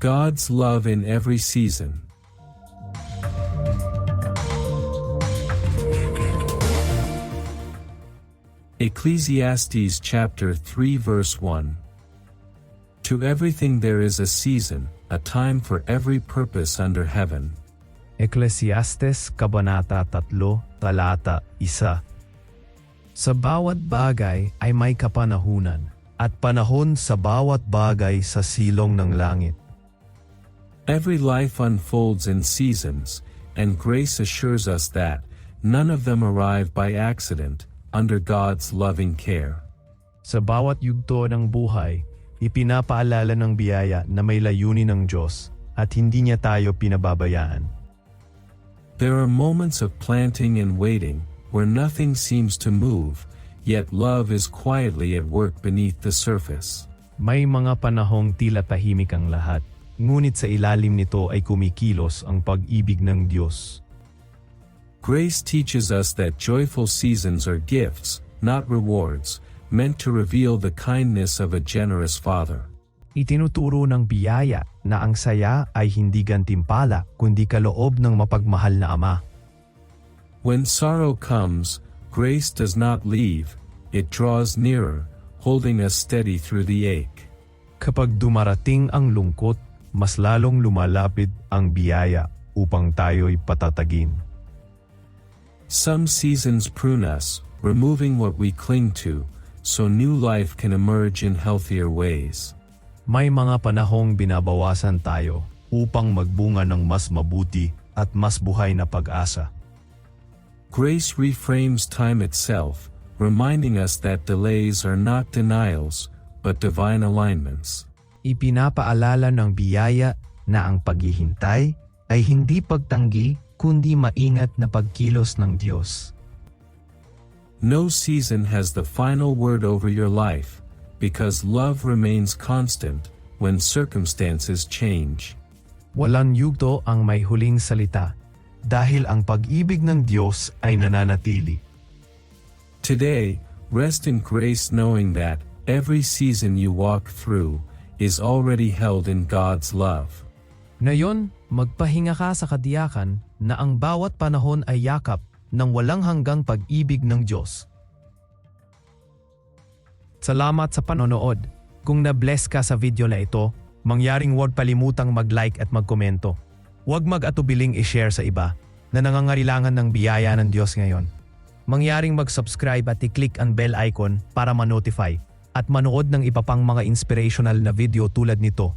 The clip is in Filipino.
God's love in every season. Ecclesiastes chapter 3 verse 1. To everything there is a season, a time for every purpose under heaven. Ecclesiastes Kabanata 3, Talata 1. Sa bawat bagay ay may kapanahunan, at panahon sa bawat bagay sa silong ng langit. Every life unfolds in seasons, and grace assures us that none of them arrive by accident, under God's loving care. Sa bawat yugto ng buhay, ipinapaalala ng biyaya na may layunin ng Diyos at hindi niya tayo pinababayaan. There are moments of planting and waiting, where nothing seems to move, yet love is quietly at work beneath the surface. May mga panahong tila tahimik ang lahat, ngunit sa ilalim nito ay kumikilos ang pag-ibig ng Diyos. Grace teaches us that joyful seasons are gifts, not rewards, meant to reveal the kindness of a generous Father. Itinuturo ng biyaya na ang saya ay hindi gantimpala kundi kaloob ng mapagmahal na Ama. When sorrow comes, grace does not leave, it draws nearer, holding us steady through the ache. Kapag dumarating ang lungkot, mas lalong lumalapit ang biyaya upang tayo'y patatagin. Some seasons prune us, removing what we cling to, so new life can emerge in healthier ways. May mga panahong binabawasan tayo upang magbunga ng mas mabuti at mas buhay na pag-asa. Grace reframes time itself, reminding us that delays are not denials, but divine alignments. Ipinapaalala ng biyaya na ang paghihintay ay hindi pagtanggi kundi maingat na pagkilos ng Diyos. No season has the final word over your life, because love remains constant when circumstances change. Walang yugto ang may huling salita, dahil ang pag-ibig ng Diyos ay nananatili. Today, rest in grace knowing that every season you walk through is already held in God's love. Ngayon, magpahinga ka sa katiyakan na ang bawat panahon ay yakap ng walang hanggang pag-ibig ng Diyos. Salamat sa panonood. Kung na-bless ka sa video na ito, mangyaring huwag palimutang mag-like at magkomento. Huwag mag-atubiling i-share sa iba na nangangailangan ng biyaya ng Diyos ngayon. Mangyaring mag-subscribe at i-click ang bell icon para ma-notify at manood ng iba pang mga inspirational na video tulad nito